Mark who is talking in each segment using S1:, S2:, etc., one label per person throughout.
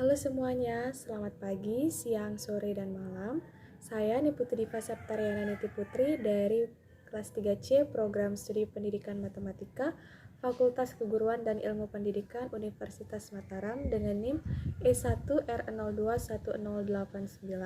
S1: Halo semuanya, selamat pagi, siang, sore, dan malam. Saya Niputri Diva Septariana Niti Putri dari kelas 3C Program Studi Pendidikan Matematika Fakultas Keguruan dan Ilmu Pendidikan Universitas Mataram dengan NIM E1R021089.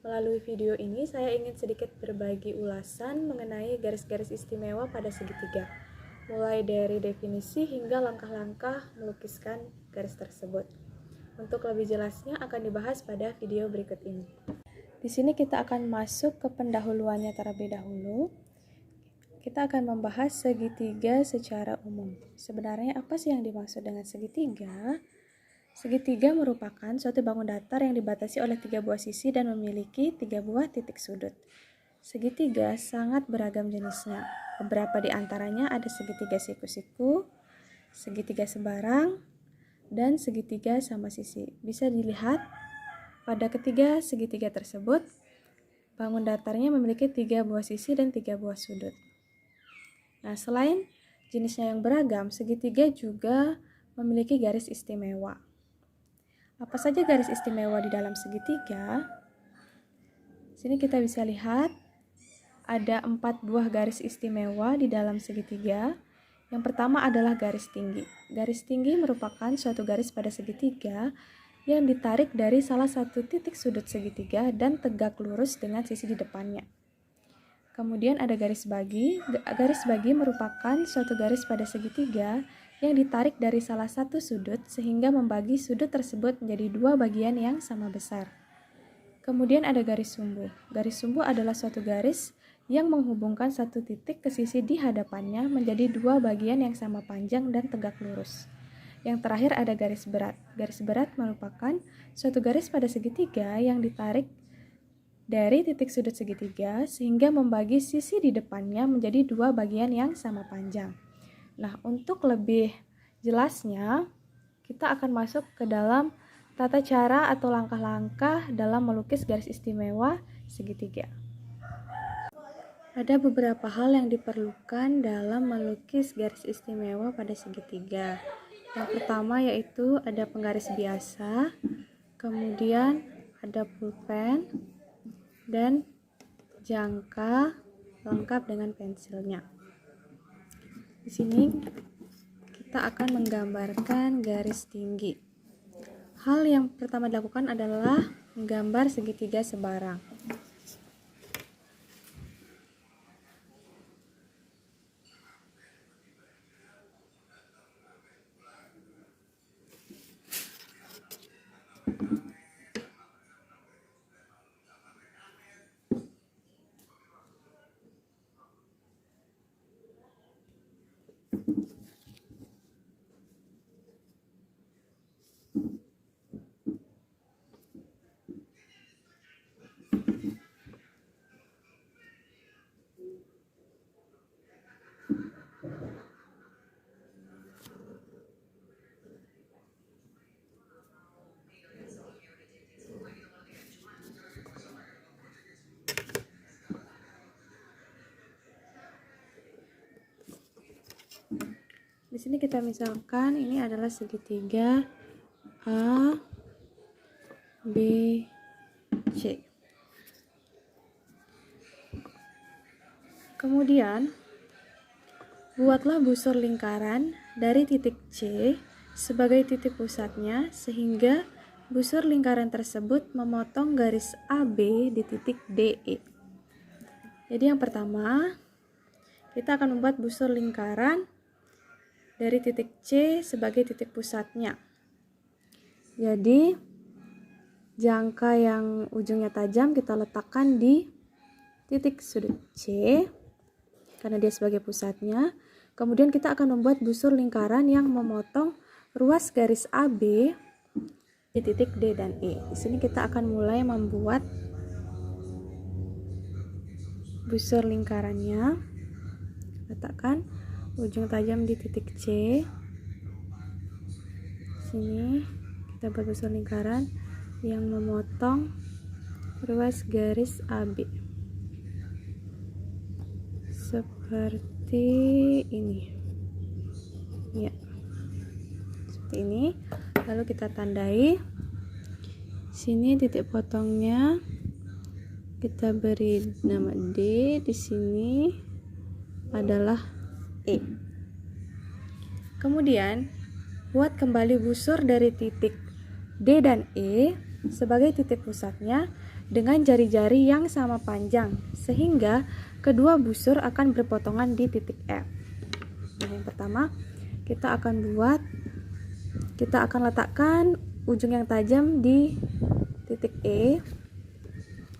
S1: Melalui video ini saya ingin sedikit berbagi ulasan mengenai garis-garis istimewa pada segitiga, mulai dari definisi hingga langkah-langkah melukiskan garis tersebut. Untuk lebih jelasnya akan dibahas pada video berikut ini. Di sini kita akan masuk ke pendahuluannya terlebih dahulu. Kita akan membahas segitiga secara umum. Sebenarnya apa sih yang dimaksud dengan segitiga? Segitiga merupakan suatu bangun datar yang dibatasi oleh 3 buah sisi dan memiliki 3 buah titik sudut. Segitiga sangat beragam jenisnya. Beberapa di antaranya ada segitiga siku-siku, segitiga sebarang, dan segitiga sama sisi. Bisa dilihat pada ketiga segitiga tersebut, bangun datarnya memiliki 3 buah sisi dan 3 buah sudut. Nah, selain jenisnya yang beragam, segitiga juga memiliki garis istimewa. Apa saja garis istimewa di dalam segitiga? Sini kita bisa lihat ada 4 buah garis istimewa di dalam segitiga. Yang pertama adalah garis tinggi. Garis tinggi merupakan suatu garis pada segitiga yang ditarik dari salah satu titik sudut segitiga dan tegak lurus dengan sisi di depannya. Kemudian ada garis bagi. Garis bagi merupakan suatu garis pada segitiga yang ditarik dari salah satu sudut sehingga membagi sudut tersebut menjadi 2 bagian yang sama besar. Kemudian ada garis sumbu. Garis sumbu adalah suatu garis yang menghubungkan satu titik ke sisi di hadapannya menjadi 2 bagian yang sama panjang dan tegak lurus. Yang terakhir ada garis berat. Garis berat merupakan suatu garis pada segitiga yang ditarik dari titik sudut segitiga sehingga membagi sisi di depannya menjadi 2 bagian yang sama panjang. Nah, untuk lebih jelasnya, kita akan masuk ke dalam tata cara atau langkah-langkah dalam melukis garis istimewa segitiga. Ada beberapa hal yang diperlukan dalam melukis garis istimewa pada segitiga. Yang pertama yaitu ada penggaris biasa, kemudian ada pulpen, dan jangka lengkap dengan pensilnya. Di sini kita akan menggambarkan garis tinggi. Hal yang pertama dilakukan adalah menggambar segitiga sebarang. Di sini kita misalkan ini adalah segitiga A, B, C. Kemudian, buatlah busur lingkaran dari titik C sebagai titik pusatnya sehingga busur lingkaran tersebut memotong garis AB di titik DE. Jadi yang pertama, kita akan membuat busur lingkaran dari titik C sebagai titik pusatnya. Jadi jangka yang ujungnya tajam kita letakkan di titik sudut C karena dia sebagai pusatnya. Kemudian kita akan membuat busur lingkaran yang memotong ruas garis AB di titik D dan E. Di sini kita akan mulai membuat busur lingkarannya. Letakkan ujung tajam di titik C. Sini kita buat busur lingkaran yang memotong ruas garis AB seperti ini. Ya, seperti ini. Lalu kita tandai Sini titik potongnya kita beri nama D, di sini adalah E. Kemudian buat kembali busur dari titik D dan E sebagai titik pusatnya dengan jari-jari yang sama panjang, sehingga kedua busur akan berpotongan di titik F. Nah, yang pertama kita akan letakkan ujung yang tajam di titik E.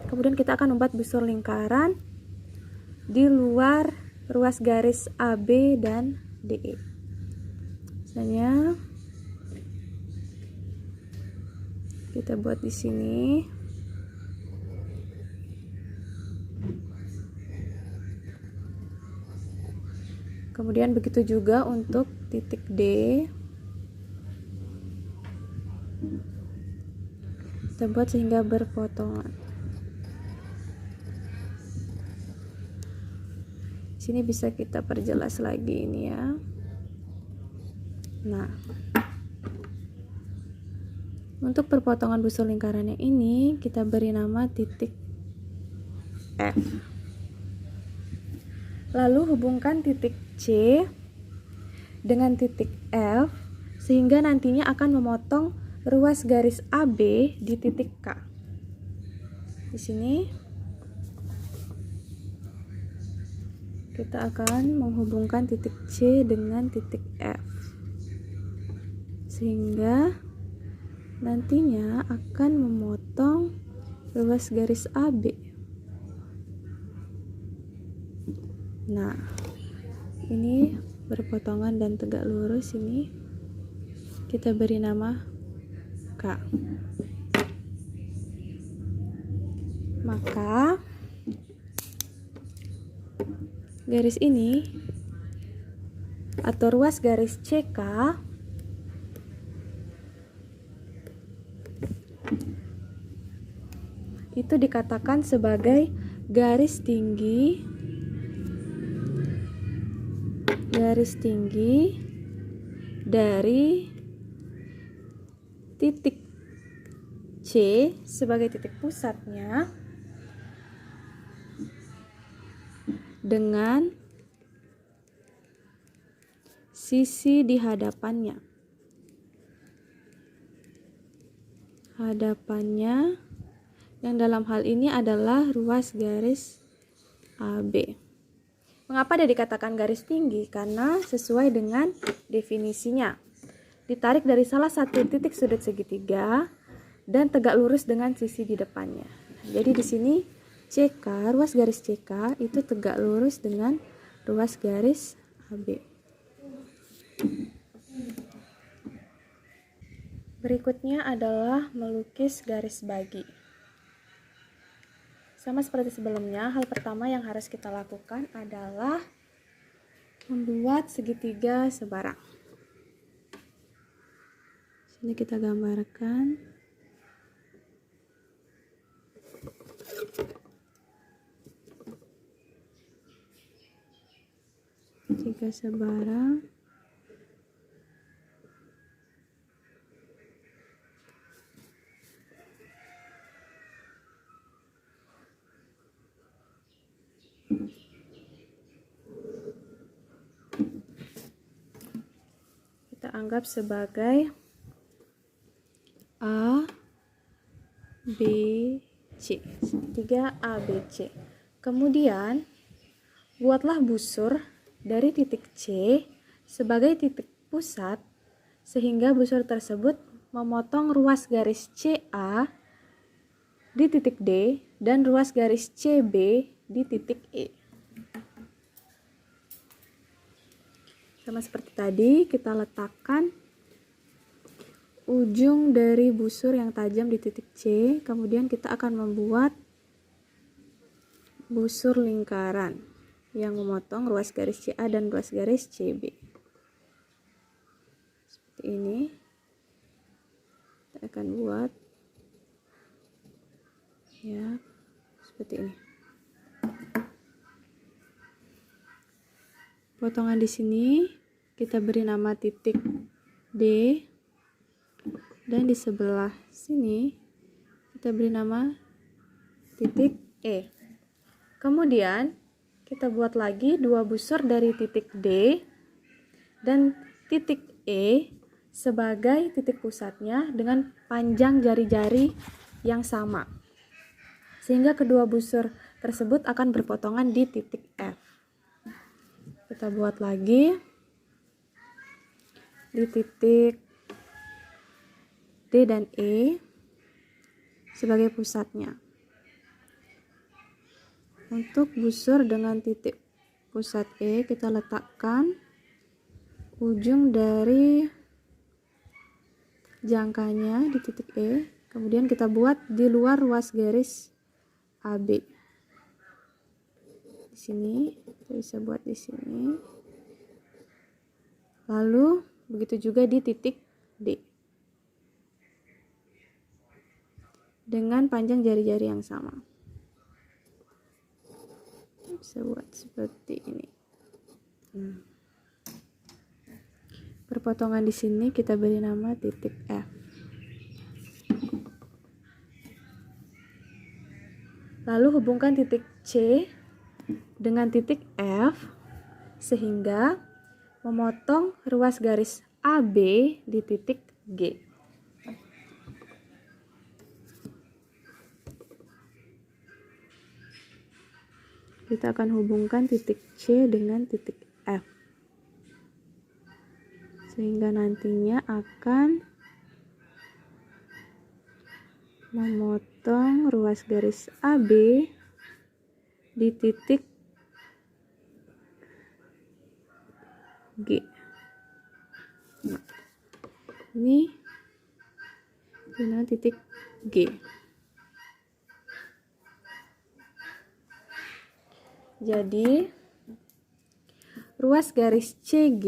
S1: Kemudian kita akan membuat busur lingkaran di luar ruas garis AB dan DE. Misalnya kita buat di sini. Kemudian begitu juga untuk titik D. Kita buat sehingga berpotongan. Sini bisa kita perjelas lagi ini ya. Nah, untuk perpotongan busur lingkarannya ini kita beri nama titik F. Lalu hubungkan titik C dengan titik F sehingga nantinya akan memotong ruas garis AB di titik K. Di sini kita akan menghubungkan titik C dengan titik F sehingga nantinya akan memotong ruas garis AB. Nah, ini berpotongan dan tegak lurus, ini kita beri nama K. Maka garis ini atau ruas garis CK itu dikatakan sebagai garis tinggi dari titik C sebagai titik pusatnya dengan sisi di hadapannya. Yang dalam hal ini adalah ruas garis AB. Mengapa dia dikatakan garis tinggi? Karena sesuai dengan definisinya, ditarik dari salah satu titik sudut segitiga dan tegak lurus dengan sisi di depannya. Jadi di sini CK, ruas garis CK itu tegak lurus dengan ruas garis AB. Berikutnya adalah melukis garis bagi. Sama seperti sebelumnya, hal pertama yang harus kita lakukan adalah membuat segitiga sebarang. Sini kita gambarkan. Segitiga sebarang. Kita anggap sebagai A, B, C. Segitiga A, B, C. Kemudian buatlah busur dari titik C sebagai titik pusat sehingga busur tersebut memotong ruas garis CA di titik D dan ruas garis CB di titik E. Sama seperti tadi, kita letakkan ujung dari busur yang tajam di titik C, kemudian kita akan membuat busur lingkaran yang memotong ruas garis CA dan ruas garis CB. Seperti ini. Kita akan buat ya, seperti ini. Potongan di sini kita beri nama titik D dan di sebelah sini kita beri nama titik E. Kemudian kita buat lagi 2 busur dari titik D dan titik E sebagai titik pusatnya dengan panjang jari-jari yang sama, sehingga kedua busur tersebut akan berpotongan di titik F. Kita buat lagi di titik D dan E sebagai pusatnya. Untuk busur dengan titik pusat E, kita letakkan ujung dari jangkanya di titik E, kemudian kita buat di luar ruas garis AB. Di sini kita bisa buat di sini. Lalu begitu juga di titik D. Dengan panjang jari-jari yang sama. Bisa buat seperti ini. Perpotongan di sini kita beri nama titik F. Lalu hubungkan titik C dengan titik F sehingga memotong ruas garis AB di titik G. Kita akan hubungkan titik C dengan titik F, sehingga nantinya akan memotong ruas garis AB di titik G. Nah, ini titik G. Jadi ruas garis CG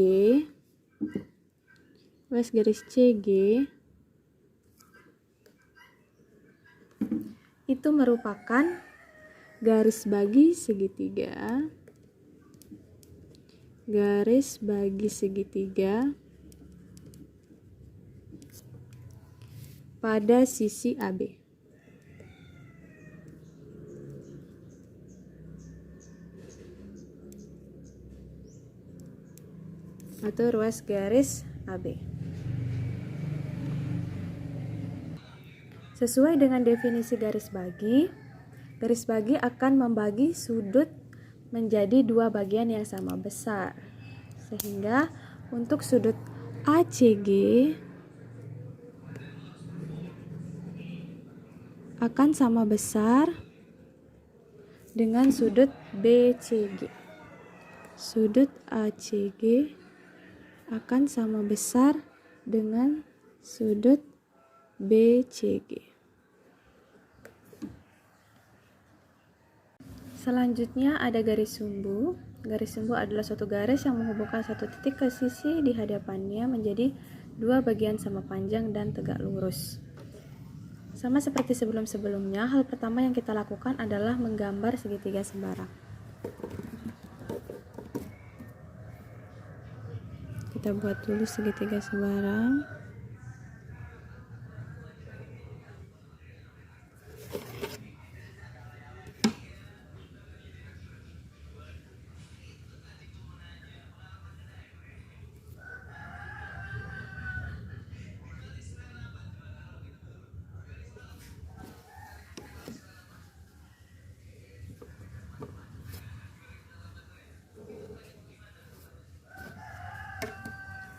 S1: itu merupakan garis bagi segitiga pada sisi AB. Atau ruas garis AB. Sesuai dengan definisi garis bagi akan membagi sudut menjadi 2 bagian yang sama besar. Sehingga untuk sudut ACG akan sama besar dengan sudut BCG. Sudut ACG akan sama besar dengan sudut BCG. Selanjutnya ada garis sumbu. Garis sumbu adalah suatu garis yang menghubungkan satu titik ke sisi di hadapannya menjadi 2 bagian sama panjang dan tegak lurus. Sama seperti sebelum-sebelumnya, hal pertama yang kita lakukan adalah menggambar segitiga sembarang. Kita buat dulu segitiga sembarang.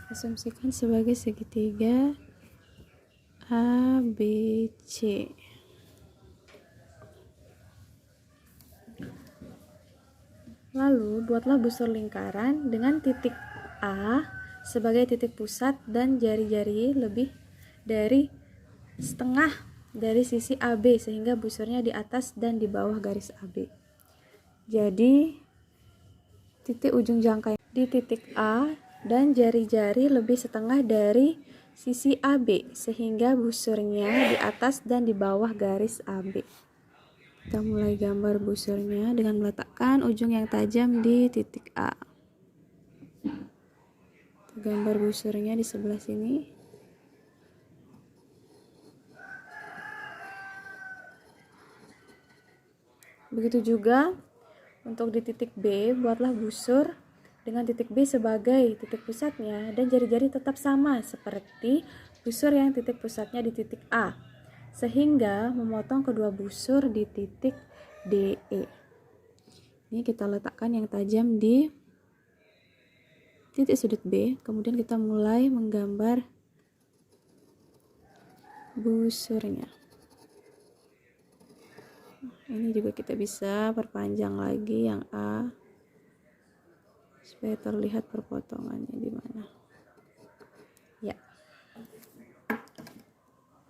S1: Asumsikan sebagai segitiga ABC. Lalu buatlah busur lingkaran dengan titik A sebagai titik pusat dan jari-jari lebih dari setengah dari sisi AB sehingga busurnya di atas dan di bawah garis AB. Jadi titik ujung jangka di titik A dan jari-jari lebih setengah dari sisi AB sehingga busurnya di atas dan di bawah garis AB. Kita mulai gambar busurnya dengan meletakkan ujung yang tajam di titik A. Gambar busurnya di sebelah sini. Begitu juga untuk di titik B, buatlah busur dengan titik B sebagai titik pusatnya dan jari-jari tetap sama seperti busur yang titik pusatnya di titik A, sehingga memotong kedua busur di titik DE. Ini kita letakkan yang tajam di titik sudut B, kemudian kita mulai menggambar busurnya. Ini juga kita bisa perpanjang lagi yang A supaya terlihat perpotongannya di mana. Ya.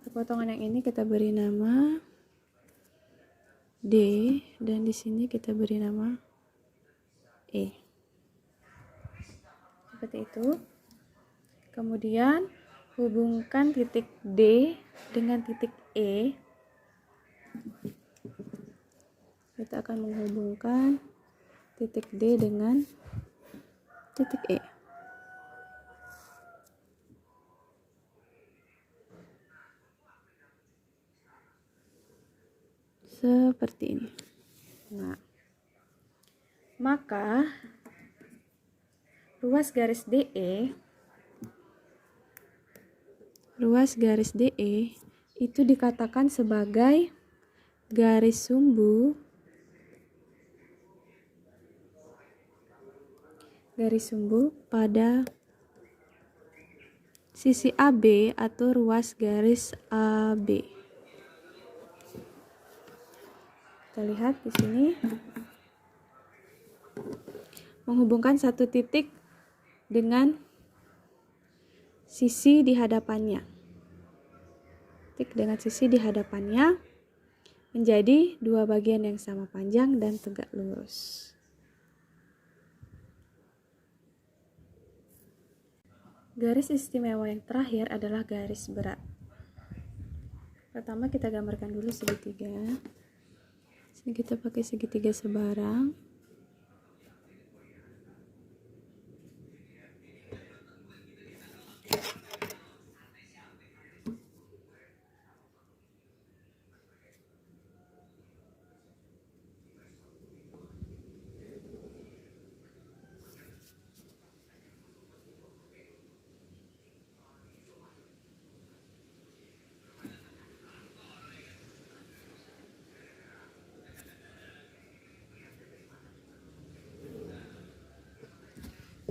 S1: Perpotongan yang ini kita beri nama D dan di sini kita beri nama E. Seperti itu. Kemudian hubungkan titik D dengan titik E. Kita akan menghubungkan titik D dengan titik E. Seperti ini. Nah, maka ruas garis DE itu dikatakan sebagai garis sumbu pada sisi AB atau ruas garis AB. Kita lihat di sini menghubungkan satu titik dengan sisi di hadapannya. Titik dengan sisi di hadapannya menjadi dua bagian yang sama panjang dan tegak lurus. Garis istimewa yang terakhir adalah garis berat. Pertama kita gambarkan dulu segitiga. Sini kita pakai segitiga sebarang.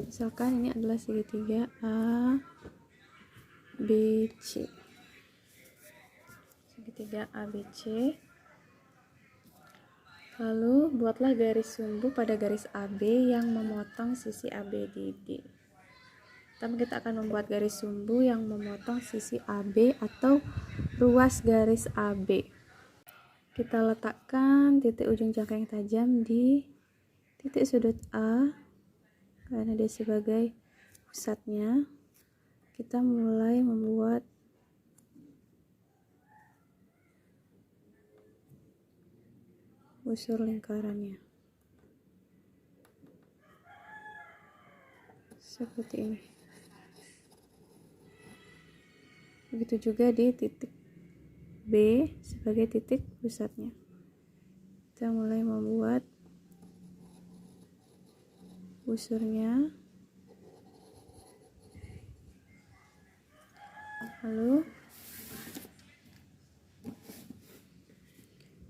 S1: Misalkan ini adalah segitiga A, B, C. Segitiga A, B, C. Lalu buatlah garis sumbu pada garis AB yang memotong sisi AB di D. Pertama kita akan membuat garis sumbu yang memotong sisi AB atau ruas garis AB. Kita letakkan titik ujung jangka yang tajam di titik sudut A karena dia sebagai pusatnya. Kita mulai membuat busur lingkarannya seperti ini. Begitu juga di titik B sebagai titik pusatnya. Kita mulai membuat busurnya. Lalu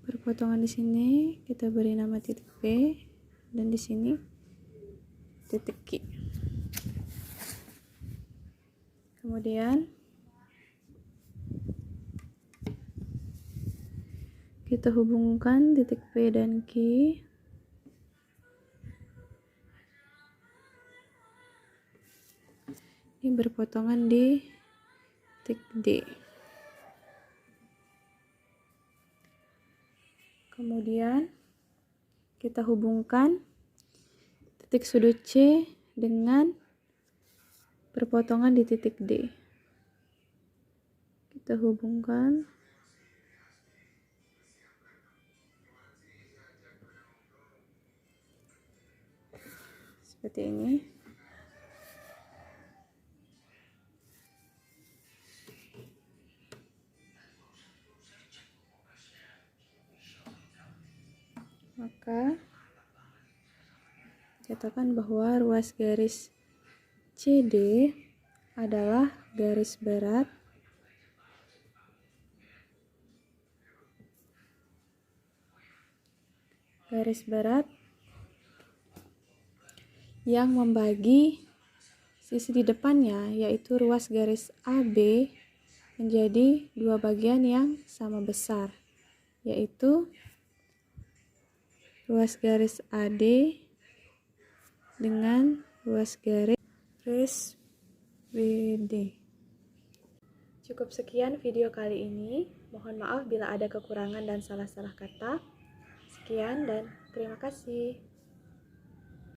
S1: perpotongan di sini kita beri nama titik B dan di sini titik Q. Kemudian kita hubungkan titik P dan Q. Ini berpotongan di titik D. Kemudian kita hubungkan titik sudut C dengan perpotongan di titik D. Kita hubungkan seperti ini. Maka katakan bahwa ruas garis CD adalah garis berat yang membagi sisi di depannya, yaitu ruas garis AB, menjadi dua bagian yang sama besar, yaitu ruas garis AD dengan ruas garis BD. Cukup sekian video kali ini. Mohon maaf bila ada kekurangan dan salah-salah kata. Sekian dan terima kasih.